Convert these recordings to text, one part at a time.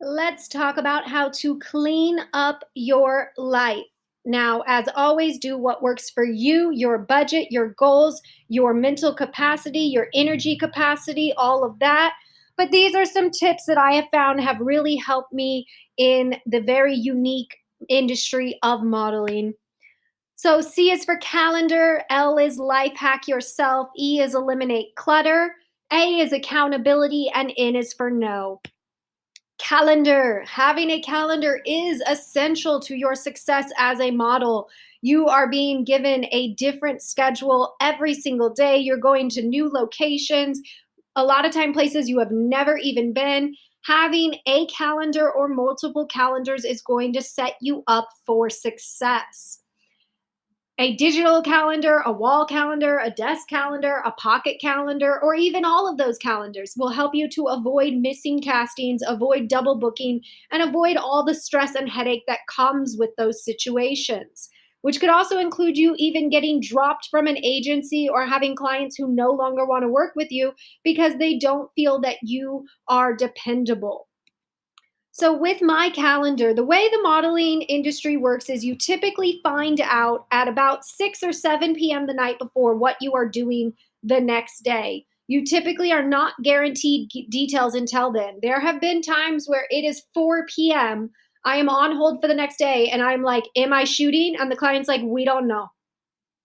Let's talk about how to clean up your life. Now, as always, do what works for you, your budget, your goals, your mental capacity, your energy capacity, all of that. But these are some tips that I have found have really helped me in the very unique industry of modeling. So, C is for calendar, L is life hack yourself, E is eliminate clutter, A is accountability, and N is for no. Calendar. Having a calendar is essential to your success as a model. You are being given a different schedule every single day. You're going to new locations, a lot of time places you have never even been. Having a calendar or multiple calendars is going to set you up for success. A digital calendar, a wall calendar, a desk calendar, a pocket calendar, or even all of those calendars will help you to avoid missing castings, avoid double booking, and avoid all the stress and headache that comes with those situations, which could also include you even getting dropped from an agency or having clients who no longer want to work with you because they don't feel that you are dependable. So, with my calendar, the way the modeling industry works is you typically find out at about 6 or 7 p.m. the night before what you are doing the next day. You typically are not guaranteed details until then. There have been times where it is 4 p.m. I am on hold for the next day and I'm like, am I shooting? And the client's like, we don't know.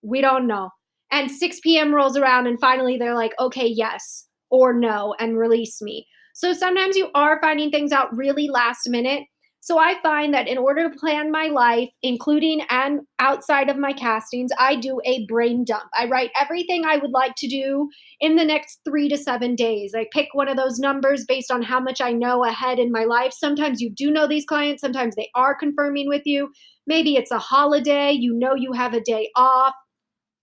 We don't know. And 6 p.m. rolls around and finally they're like, okay, yes or no, and release me. So sometimes you are finding things out really last minute. So I find that in order to plan my life, including and outside of my castings, I do a brain dump. I write everything I would like to do in the next 3 to 7 days. I pick one of those numbers based on how much I know ahead in my life. Sometimes you do know these clients, sometimes they are confirming with you. Maybe it's a holiday, you know you have a day off.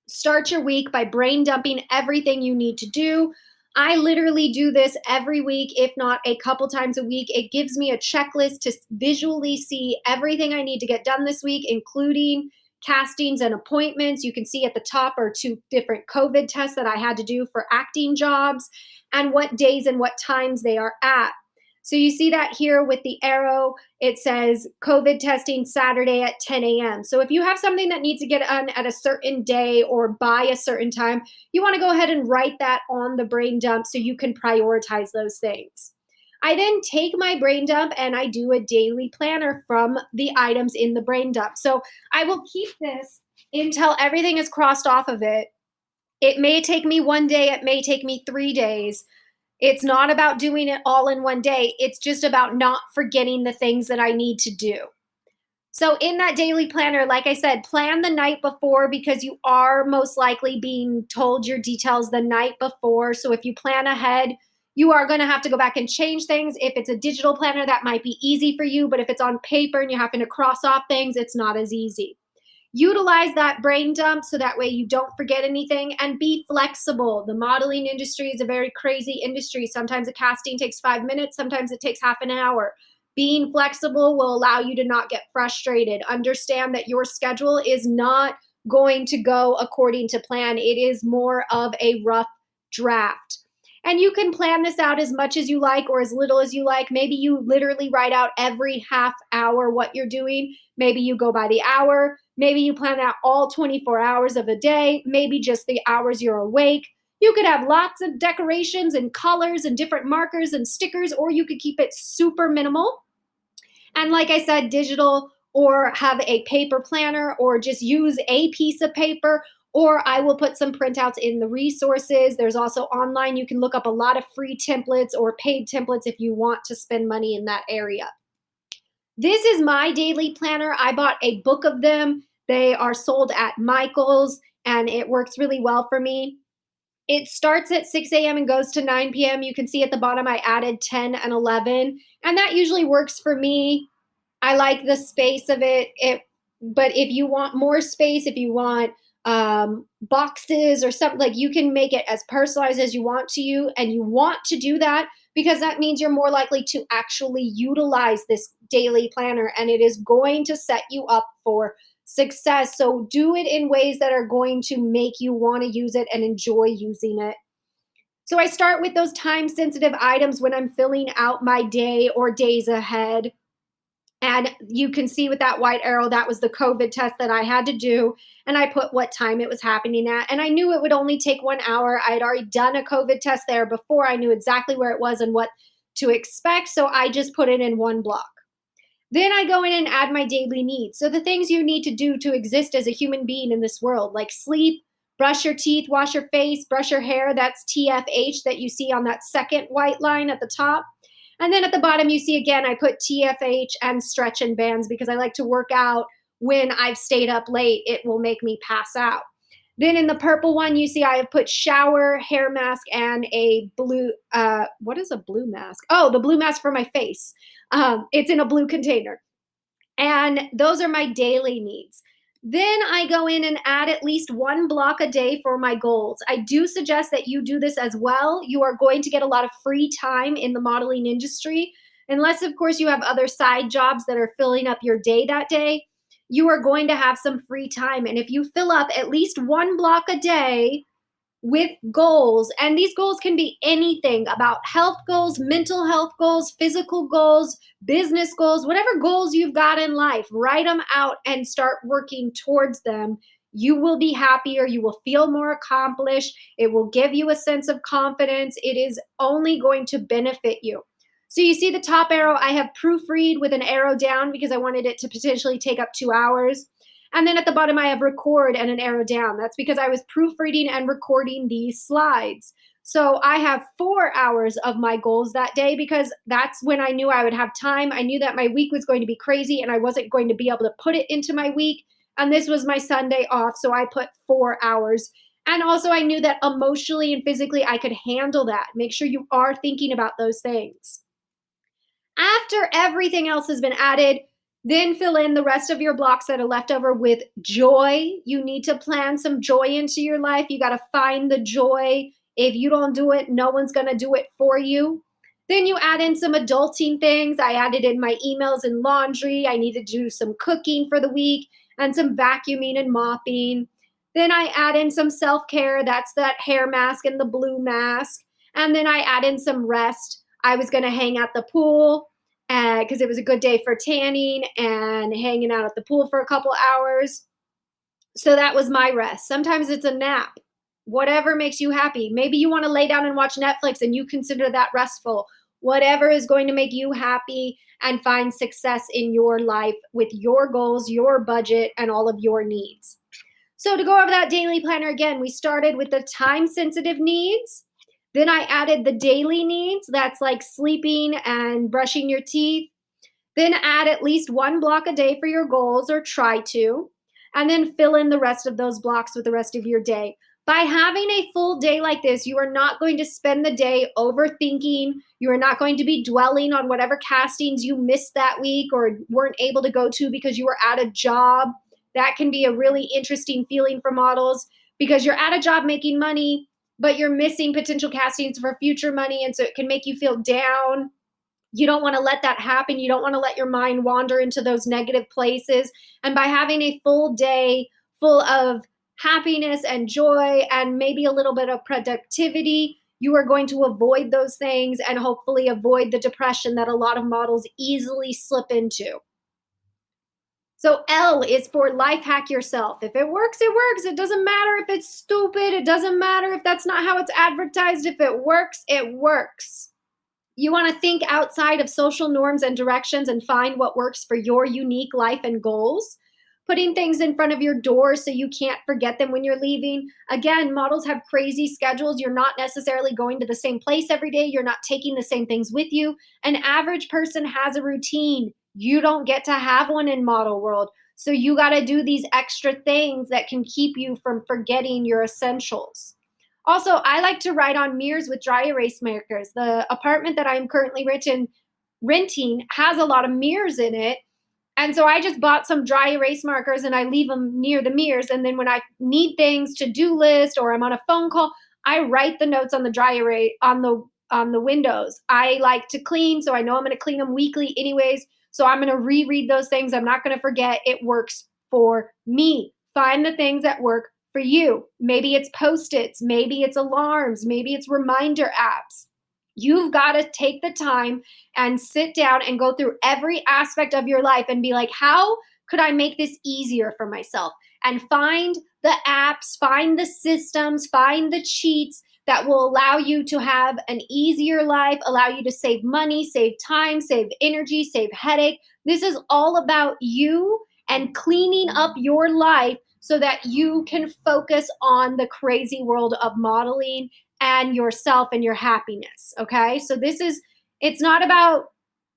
Start your week by brain dumping everything you need to do. I literally do this every week, if not a couple times a week. It gives me a checklist to visually see everything I need to get done this week, including castings and appointments. You can see at the top are two different COVID tests that I had to do for acting jobs and what days and what times they are at. So you see that here with the arrow, it says COVID testing Saturday at 10 a.m. So if you have something that needs to get done at a certain day or by a certain time, you want to go ahead and write that on the brain dump so you can prioritize those things. I then take my brain dump and I do a daily planner from the items in the brain dump. So I will keep this until everything is crossed off of it. It may take me one day, it may take me 3 days. It's not about doing it all in one day. It's just about not forgetting the things that I need to do. So, in that daily planner, like I said, plan the night before because you are most likely being told your details the night before. So, if you plan ahead, you are going to have to go back and change things. If it's a digital planner, that might be easy for you. But if it's on paper and you're having to cross off things, it's not as easy. Utilize that brain dump so that way you don't forget anything, and be flexible. The modeling industry is a very crazy industry. Sometimes a casting takes 5 minutes, sometimes it takes half an hour. Being flexible will allow you to not get frustrated. Understand that your schedule is not going to go according to plan. It is more of a rough draft. And you can plan this out as much as you like or as little as you like. Maybe you literally write out every half hour what you're doing. Maybe you go by the hour. Maybe you plan out all 24 hours of a day, maybe just the hours you're awake. You could have lots of decorations and colors and different markers and stickers, or you could keep it super minimal. And like I said, digital or have a paper planner or just use a piece of paper, or I will put some printouts in the resources. There's also online, you can look up a lot of free templates or paid templates if you want to spend money in that area. This is my daily planner. I bought a book of them. They are sold at Michael's and it works really well for me. It starts at 6 a.m. and goes to 9 p.m. You can see at the bottom I added 10 and 11, and that usually works for me. I like the space of it. But if you want more space, if you want boxes or something, like, you can make it as personalized as you want to you, and you want to do that because that means you're more likely to actually utilize this daily planner, and it is going to set you up for success. So do it in ways that are going to make you want to use it and enjoy using it. So I start with those time sensitive items when I'm filling out my day or days ahead. And you can see with that white arrow, that was the COVID test that I had to do. And I put what time it was happening at. And I knew it would only take 1 hour. I had already done a COVID test there before. I knew exactly where it was and what to expect. So I just put it in one block. Then I go in and add my daily needs. So the things you need to do to exist as a human being in this world, like sleep, brush your teeth, wash your face, brush your hair. That's TFH that you see on that second white line at the top. And then at the bottom, you see again, I put TFH and stretch and bands because I like to work out when I've stayed up late. It will make me pass out. Then in the purple one, you see I have put shower, hair mask, and a blue, what is a blue mask? Oh, the blue mask for my face. It's in a blue container. And those are my daily needs. Then I go in and add at least one block a day for my goals. I do suggest that you do this as well. You are going to get a lot of free time in the modeling industry, unless, of course, you have other side jobs that are filling up your day that day. You are going to have some free time. And if you fill up at least one block a day with goals, and these goals can be anything about health goals, mental health goals, physical goals, business goals, whatever goals you've got in life, write them out and start working towards them. You will be happier. You will feel more accomplished. It will give you a sense of confidence. It is only going to benefit you. So you see the top arrow, I have proofread with an arrow down because I wanted it to potentially take up 2 hours. And then at the bottom, I have record and an arrow down. That's because I was proofreading and recording these slides. So I have 4 hours of my goals that day because that's when I knew I would have time. I knew that my week was going to be crazy and I wasn't going to be able to put it into my week. And this was my Sunday off. So I put 4 hours. And also, I knew that emotionally and physically I could handle that. Make sure you are thinking about those things. After everything else has been added, then fill in the rest of your blocks that are left over with joy. You need to plan some joy into your life. You got to find the joy. If you don't do it, no one's going to do it for you. Then you add in some adulting things. I added in my emails and laundry. I needed to do some cooking for the week and some vacuuming and mopping. Then I add in some self-care. That's that hair mask and the blue mask. And then I add in some rest. I was going to hang at the pool because it was a good day for tanning and hanging out at the pool for a couple hours. So that was my rest. Sometimes it's a nap, whatever makes you happy. Maybe you want to lay down and watch Netflix and you consider that restful. Whatever is going to make you happy and find success in your life with your goals, your budget, and all of your needs. So to go over that daily planner again, we started with the time sensitive needs. Then I added the daily needs. That's like sleeping and brushing your teeth. Then add at least one block a day for your goals, or try to. And then fill in the rest of those blocks with the rest of your day. By having a full day like this, you are not going to spend the day overthinking. You are not going to be dwelling on whatever castings you missed that week or weren't able to go to because you were at a job. That can be a really interesting feeling for models because you're at a job making money, but you're missing potential castings for future money. And so it can make you feel down. You don't want to let that happen. You don't want to let your mind wander into those negative places. And by having a full day full of happiness and joy and maybe a little bit of productivity, you are going to avoid those things and hopefully avoid the depression that a lot of models easily slip into. So L is for life hack yourself. If it works, it works. It doesn't matter if it's stupid. It doesn't matter if that's not how it's advertised. If it works, it works. You want to think outside of social norms and directions and find what works for your unique life and goals. Putting things in front of your door so you can't forget them when you're leaving. Again, models have crazy schedules. You're not necessarily going to the same place every day. You're not taking the same things with you. An average person has a routine. You don't get to have one in model world. So you got to do these extra things that can keep you from forgetting your essentials. Also, I like to write on mirrors with dry erase markers. The apartment that I'm currently renting has a lot of mirrors in it. And so I just bought some dry erase markers and I leave them near the mirrors. And then when I need things, to-do list, or I'm on a phone call, I write the notes on the dry erase on the windows. I like to clean, so I know I'm going to clean them weekly anyways. So I'm going to reread those things. I'm not going to forget. It works for me. Find the things that work for you. Maybe it's Post-its, maybe it's alarms, maybe it's reminder apps. You've got to take the time and sit down and go through every aspect of your life and be like, how could I make this easier for myself? And find the apps, find the systems, find the cheats that will allow you to have an easier life, allow you to save money, save time, save energy, save headache. This is all about you and cleaning up your life so that you can focus on the crazy world of modeling and yourself and your happiness. Okay. So it's not about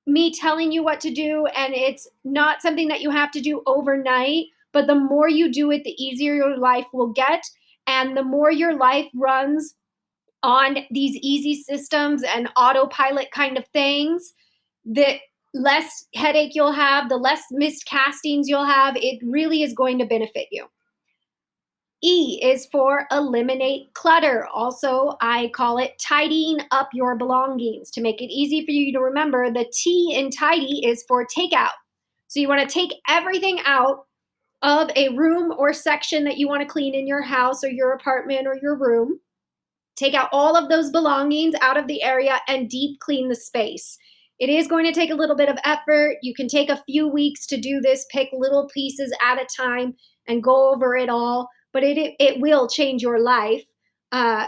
me telling you what to do, and it's not something that you have to do overnight. But the more you do it, the easier your life will get. And the more your life runs on these easy systems and autopilot kind of things, the less headache you'll have, the less missed castings you'll have. It really is going to benefit you. E is for eliminate clutter. Also, I call it tidying up your belongings. To make it easy for you to remember, the T in tidy is for takeout. So you want to take everything out of a room or section that you want to clean in your house or your apartment or your room. Take out all of those belongings out of the area and deep clean the space. It is going to take a little bit of effort. You can take a few weeks to do this, pick little pieces at a time and go over it all, but it will change your life. The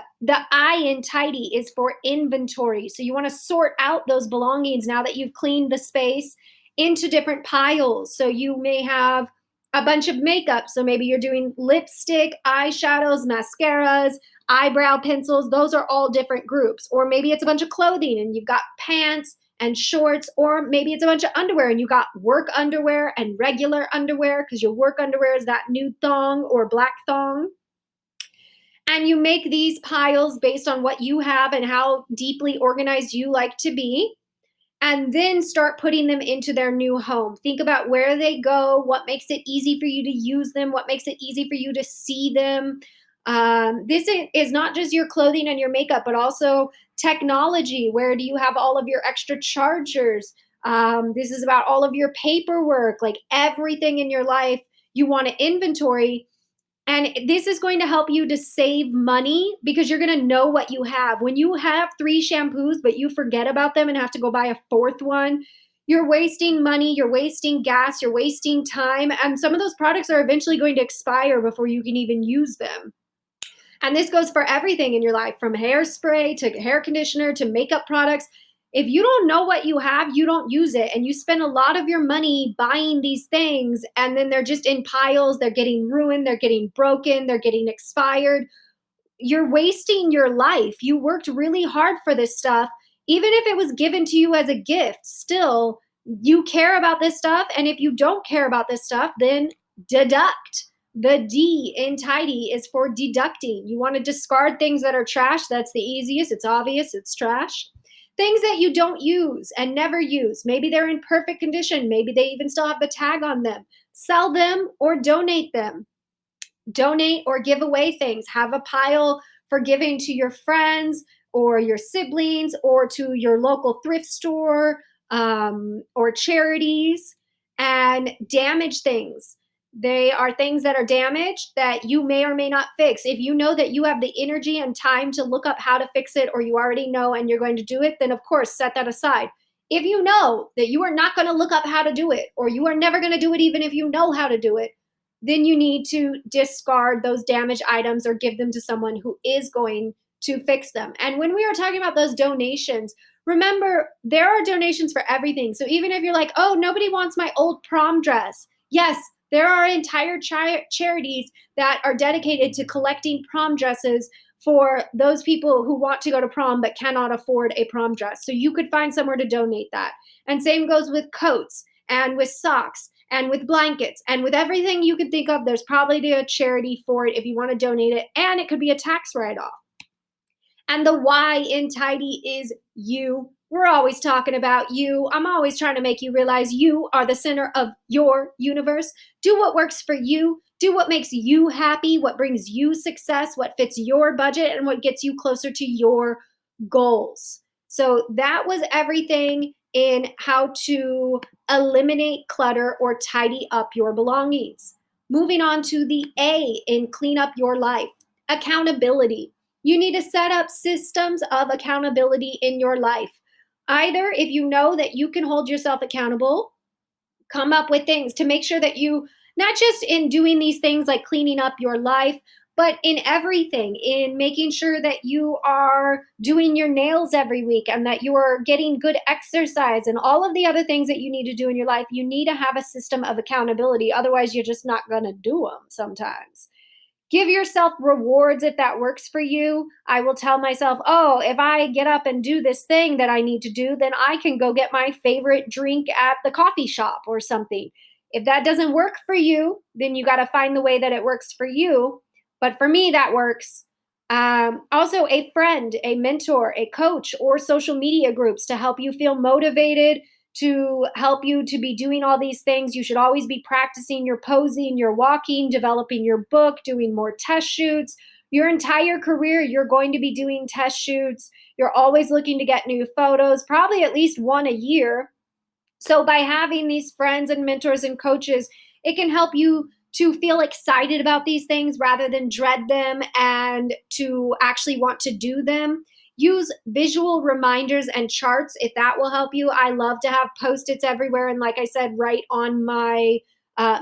I in tidy is for inventory. So you want to sort out those belongings now that you've cleaned the space into different piles. So you may have a bunch of makeup. So maybe you're doing lipstick, eyeshadows, mascaras, eyebrow pencils. Those are all different groups. Or maybe it's a bunch of clothing and you've got pants and shorts, or maybe it's a bunch of underwear and you got work underwear and regular underwear because your work underwear is that nude thong or black thong. And you make these piles based on what you have and how deeply organized you like to be, and then start putting them into their new home. Think about where they go, what makes it easy for you to use them, what makes it easy for you to see them. This is not just your clothing and your makeup, but also technology. Where do you have all of your extra chargers? This is about all of your paperwork, like everything in your life you want to inventory. And this is going to help you to save money because you're going to know what you have. When you have 3 shampoos, but you forget about them and have to go buy a 4th one, you're wasting money, you're wasting gas, you're wasting time. And some of those products are eventually going to expire before you can even use them. And this goes for everything in your life, from hairspray to hair conditioner to makeup products. If you don't know what you have, you don't use it. And you spend a lot of your money buying these things, and then they're just in piles. They're getting ruined. They're getting broken. They're getting expired. You're wasting your life. You worked really hard for this stuff. Even if it was given to you as a gift, still, you care about this stuff. And if you don't care about this stuff, then deduct. The D in tidy is for deducting. You want to discard things that are trash. That's the easiest. It's obvious. It's trash. Things that you don't use and never use. Maybe they're in perfect condition. Maybe they even still have the tag on them. Sell them or donate them. Donate or give away things. Have a pile for giving to your friends or your siblings or to your local thrift store or charities. And damage things. They are things that are damaged that you may or may not fix. If you know that you have the energy and time to look up how to fix it, or you already know and you're going to do it, then of course set that aside. If you know that you are not going to look up how to do it, or you are never going to do it even if you know how to do it, then you need to discard those damaged items or give them to someone who is going to fix them. And when we are talking about those donations, remember, there are donations for everything. So even if you're like, oh, nobody wants my old prom dress. Yes, there are entire charities that are dedicated to collecting prom dresses for those people who want to go to prom but cannot afford a prom dress. So you could find somewhere to donate that. And same goes with coats and with socks and with blankets and with everything you can think of. There's probably a charity for it if you want to donate it, and it could be a tax write-off. And the Y in tidy is you. We're always talking about you. I'm always trying to make you realize you are the center of your universe. Do what works for you. Do what makes you happy, what brings you success, what fits your budget, and what gets you closer to your goals. So that was everything in how to eliminate clutter or tidy up your belongings. Moving on to the A in clean up your life, accountability. You need to set up systems of accountability in your life. Either if you know that you can hold yourself accountable, come up with things to make sure that you, not just in doing these things like cleaning up your life, but in everything, in making sure that you are doing your nails every week and that you are getting good exercise and all of the other things that you need to do in your life. You need to have a system of accountability. Otherwise, you're just not going to do them sometimes. Give yourself rewards if that works for you. I will tell myself, oh, if I get up and do this thing that I need to do, then I can go get my favorite drink at the coffee shop or something. If that doesn't work for you, then you got to find the way that it works for you. But for me, that works. Also, a friend, a mentor, a coach, or social media groups to help you feel motivated, to help you to be doing all these things. You should always be practicing your posing, your walking, developing your book, doing more test shoots. Your entire career, you're going to be doing test shoots. You're always looking to get new photos, probably at least one a year. So, by having these friends and mentors and coaches, it can help you to feel excited about these things rather than dread them and to actually want to do them. Use visual reminders and charts if that will help you. I love to have post its everywhere. And like I said, write on my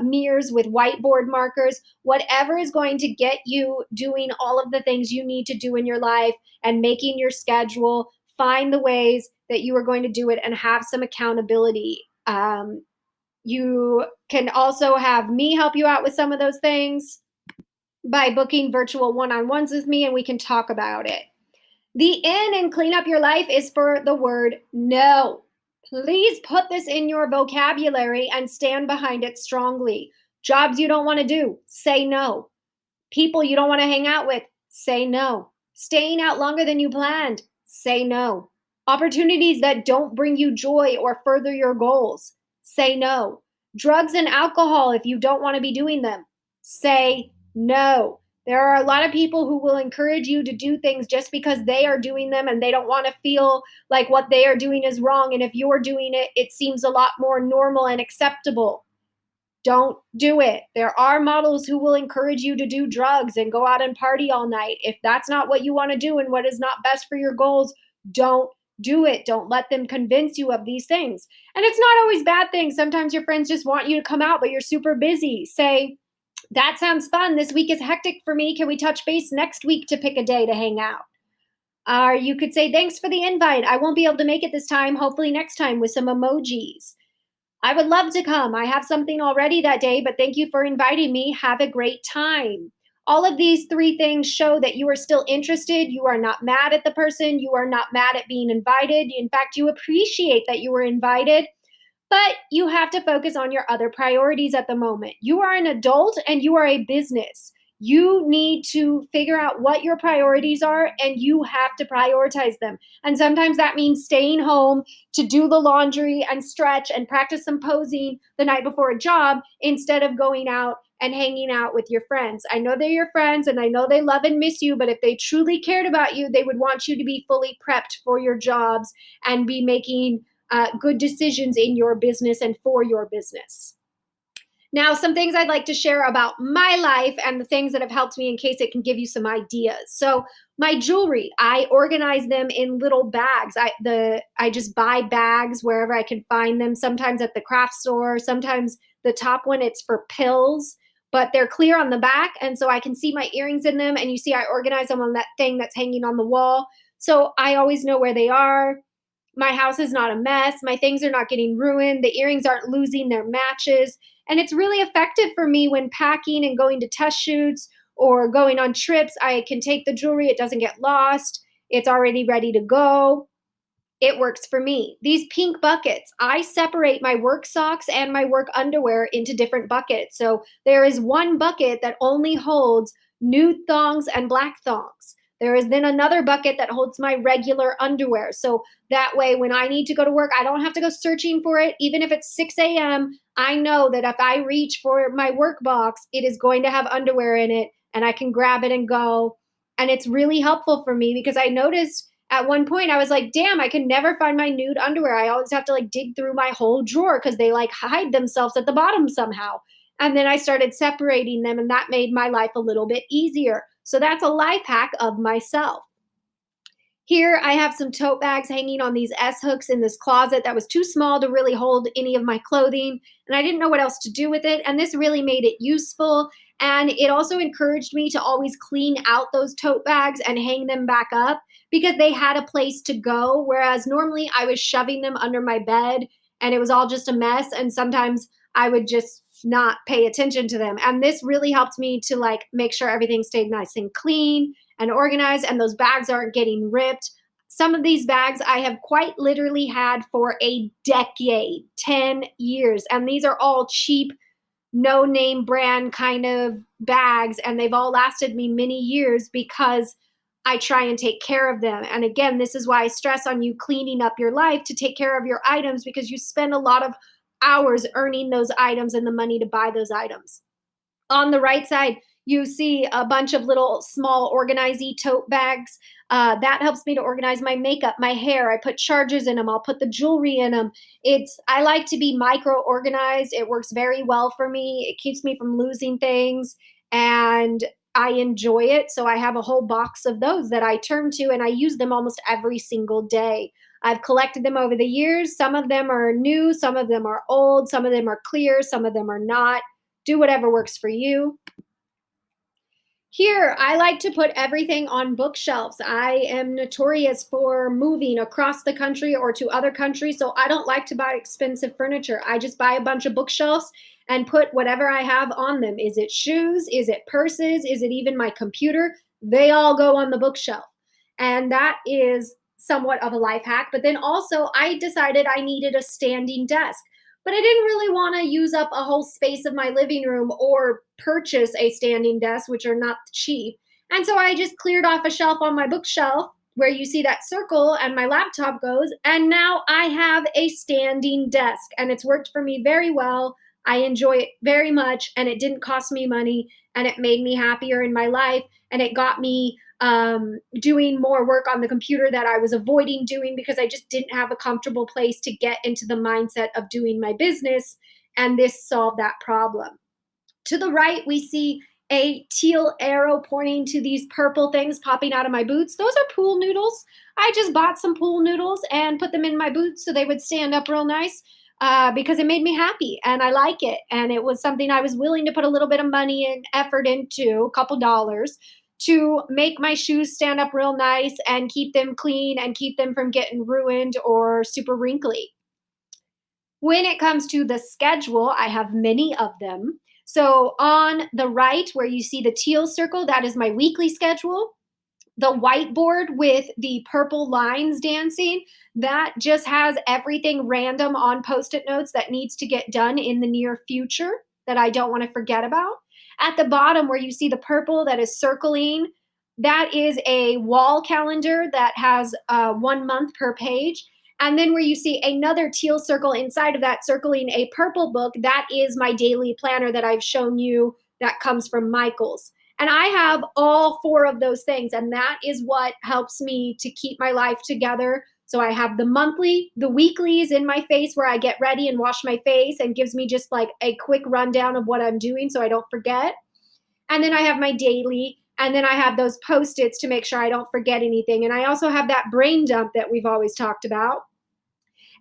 mirrors with whiteboard markers, whatever is going to get you doing all of the things you need to do in your life and making your schedule. Find the ways that you are going to do it and have some accountability. You can also have me help you out with some of those things by booking virtual one-on-ones with me and we can talk about it. The N in clean up your life is for the word no. Please put this in your vocabulary and stand behind it strongly. Jobs you don't want to do, say no. People you don't want to hang out with, say no. Staying out longer than you planned, say no. Opportunities that don't bring you joy or further your goals, say no. Drugs and alcohol, if you don't want to be doing them, say no. There are a lot of people who will encourage you to do things just because they are doing them and they don't want to feel like what they are doing is wrong. And if you're doing it, it seems a lot more normal and acceptable. Don't do it. There are models who will encourage you to do drugs and go out and party all night. If that's not what you want to do and what is not best for your goals, don't do it. Don't let them convince you of these things. And it's not always bad things. Sometimes your friends just want you to come out, but you're super busy. Say, that sounds fun. This week is hectic for me. Can we touch base next week to pick a day to hang out? Or you could say, thanks for the invite. I won't be able to make it this time. Hopefully next time with some emojis. I would love to come. I have something already that day, but thank you for inviting me. Have a great time. All of these three things show that you are still interested. You are not mad at the person. You are not mad at being invited. In fact, you appreciate that you were invited, but you have to focus on your other priorities at the moment. You are an adult and you are a business. You need to figure out what your priorities are and you have to prioritize them. And sometimes that means staying home to do the laundry and stretch and practice some posing the night before a job instead of going out and hanging out with your friends. I know they're your friends and I know they love and miss you, but if they truly cared about you, they would want you to be fully prepped for your jobs and be making good decisions in your business and for your business. Now, some things I'd like to share about my life and the things that have helped me in case it can give you some ideas. So, my jewelry, I organize them in little bags. I just buy bags wherever I can find them. Sometimes at the craft store. Sometimes the top one it's for pills, but they're clear on the back, and so I can see my earrings in them. And you see, I organize them on that thing that's hanging on the wall, so I always know where they are. My house is not a mess. My things are not getting ruined. The earrings aren't losing their matches. And it's really effective for me when packing and going to test shoots or going on trips. I can take the jewelry, it doesn't get lost, it's already ready to go. It works for me. These pink buckets, I separate my work socks and my work underwear into different buckets. So there is one bucket that only holds nude thongs and black thongs. There is then another bucket that holds my regular underwear. So that way, when I need to go to work, I don't have to go searching for it. Even if it's 6 a.m., I know that if I reach for my work box, it is going to have underwear in it and I can grab it and go. And it's really helpful for me because I noticed at one point I was like, damn, I can never find my nude underwear. I always have to like dig through my whole drawer because they like hide themselves at the bottom somehow. And then I started separating them, and that made my life a little bit easier. So that's a life hack of myself. Here, I have some tote bags hanging on these S hooks in this closet that was too small to really hold any of my clothing, and I didn't know what else to do with it. And this really made it useful. And it also encouraged me to always clean out those tote bags and hang them back up because they had a place to go. Whereas normally I was shoving them under my bed and it was all just a mess. And sometimes I would just not pay attention to them. And this really helped me to like make sure everything stayed nice and clean and organized, and those bags aren't getting ripped. Some of these bags I have quite literally had for a decade, 10 years. And these are all cheap, no name brand kind of bags. And they've all lasted me many years because I try and take care of them. And again, this is why I stress on you cleaning up your life to take care of your items because you spend a lot of hours earning those items and the money to buy those items. On the right side, you see a bunch of little small organizy tote bags. That helps me to organize my makeup, my hair. I put chargers in them. I'll put the jewelry in them. I like to be micro organized. It works very well for me. It keeps me from losing things, and I enjoy it. So I have a whole box of those that I turn to, and I use them almost every single day. I've collected them over the years. Some of them are new, some of them are old, some of them are clear, some of them are not. Do whatever works for you. Here, I like to put everything on bookshelves. I am notorious for moving across the country or to other countries, so I don't like to buy expensive furniture. I just buy a bunch of bookshelves and put whatever I have on them. Is it shoes? Is it purses? Is it even my computer? They all go on the bookshelf. And that is somewhat of a life hack. But then also, I decided I needed a standing desk, but I didn't really want to use up a whole space of my living room or purchase a standing desk, which are not cheap. And so I just cleared off a shelf on my bookshelf where you see that circle and my laptop goes. And now I have a standing desk, and it's worked for me very well. I enjoy it very much, and it didn't cost me money, and it made me happier in my life, and it got me doing more work on the computer that I was avoiding doing because I just didn't have a comfortable place to get into the mindset of doing my business. And this solved that problem. To the right, we see a teal arrow pointing to these purple things popping out of my boots. Those are pool noodles. I just bought some pool noodles and put them in my boots so they would stand up real nice because it made me happy and I like it. And it was something I was willing to put a little bit of money and effort into, a couple dollars, to make my shoes stand up real nice and keep them clean and keep them from getting ruined or super wrinkly. When it comes to the schedule, I have many of them. So on the right, where you see the teal circle, that is my weekly schedule. The whiteboard with the purple lines dancing, that just has everything random on Post-it notes that needs to get done in the near future that I don't want to forget about. At the bottom, where you see the purple that is circling, that is a wall calendar that has 1 month per page. And then where you see another teal circle inside of that circling a purple book, that is my daily planner that I've shown you that comes from Michael's. And I have all four of those things, and that is what helps me to keep my life together. So I have the monthly, the weeklies in my face where I get ready and wash my face and gives me just like a quick rundown of what I'm doing so I don't forget. And then I have my daily, and then I have those Post-its to make sure I don't forget anything. And I also have that brain dump that we've always talked about.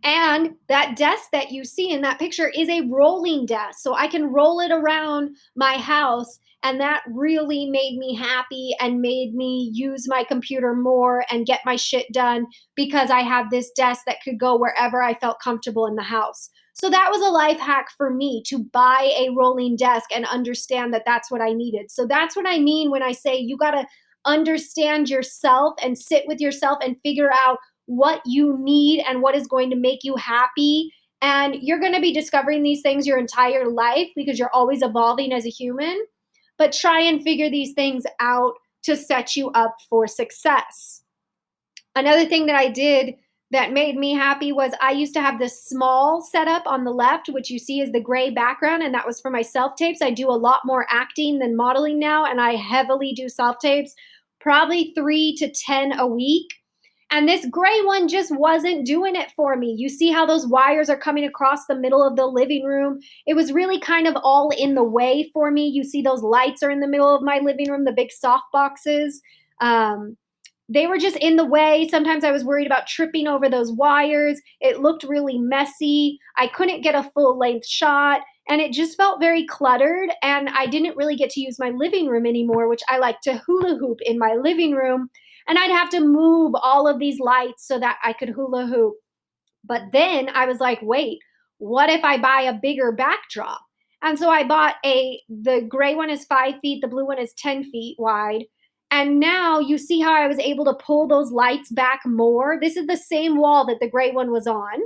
And that desk that you see in that picture is a rolling desk. So I can roll it around my house. And that really made me happy and made me use my computer more and get my shit done because I have this desk that could go wherever I felt comfortable in the house. So that was a life hack for me, to buy a rolling desk and understand that that's what I needed. So that's what I mean when I say you got to understand yourself and sit with yourself and figure out what you need and what is going to make you happy. And you're going to be discovering these things your entire life because you're always evolving as a human. But try and figure these things out to set you up for success. Another thing that I did that made me happy was I used to have this small setup on the left, which you see is the gray background, and that was for my self-tapes. I do a lot more acting than modeling now, and I heavily do self-tapes, probably 3 to 10 a week. And this gray one just wasn't doing it for me. You see how those wires are coming across the middle of the living room? It was really kind of all in the way for me. You see those lights are in the middle of my living room, the big soft boxes. Um, they were just in the way. Sometimes I was worried about tripping over those wires. It looked really messy. I couldn't get a full length shot, and it just felt very cluttered. And I didn't really get to use my living room anymore, which I like to hula hoop in my living room. And I'd have to move all of these lights so that I could hula hoop. But then I was like, wait, what if I buy a bigger backdrop? And so I bought the gray one is 5 feet, the blue one is 10 feet wide. And now you see how I was able to pull those lights back more. This is the same wall that the gray one was on.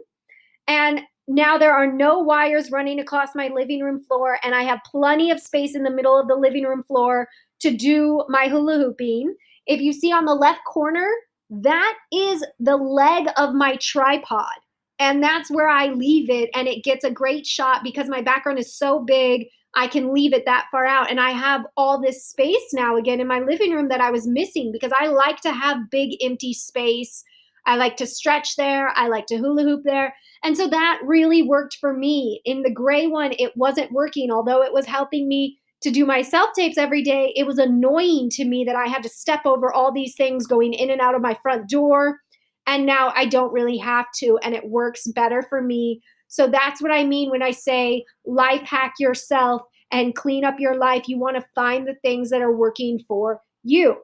And now there are no wires running across my living room floor, and I have plenty of space in the middle of the living room floor to do my hula hooping. If you see on the left corner, that is the leg of my tripod. And that's where I leave it, and it gets a great shot because my background is so big. I can leave it that far out, and I have all this space now again in my living room that I was missing because I like to have big empty space. I like to stretch there. I like to hula hoop there. And so that really worked for me. In the gray one, it wasn't working, although it was helping me to do my self tapes every day. It was annoying to me that I had to step over all these things going in and out of my front door. And now I don't really have to, and it works better for me. So that's what I mean when I say life hack yourself and clean up your life. You want to find the things that are working for you.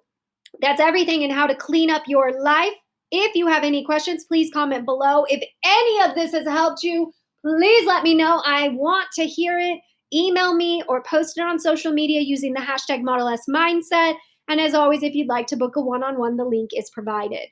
That's everything in how to clean up your life. If you have any questions, please comment below. If any of this has helped you, please let me know. I want to hear it. Email me or post it on social media using the hashtag Modelesque Mindset. And as always, if you'd like to book a one-on-one, the link is provided.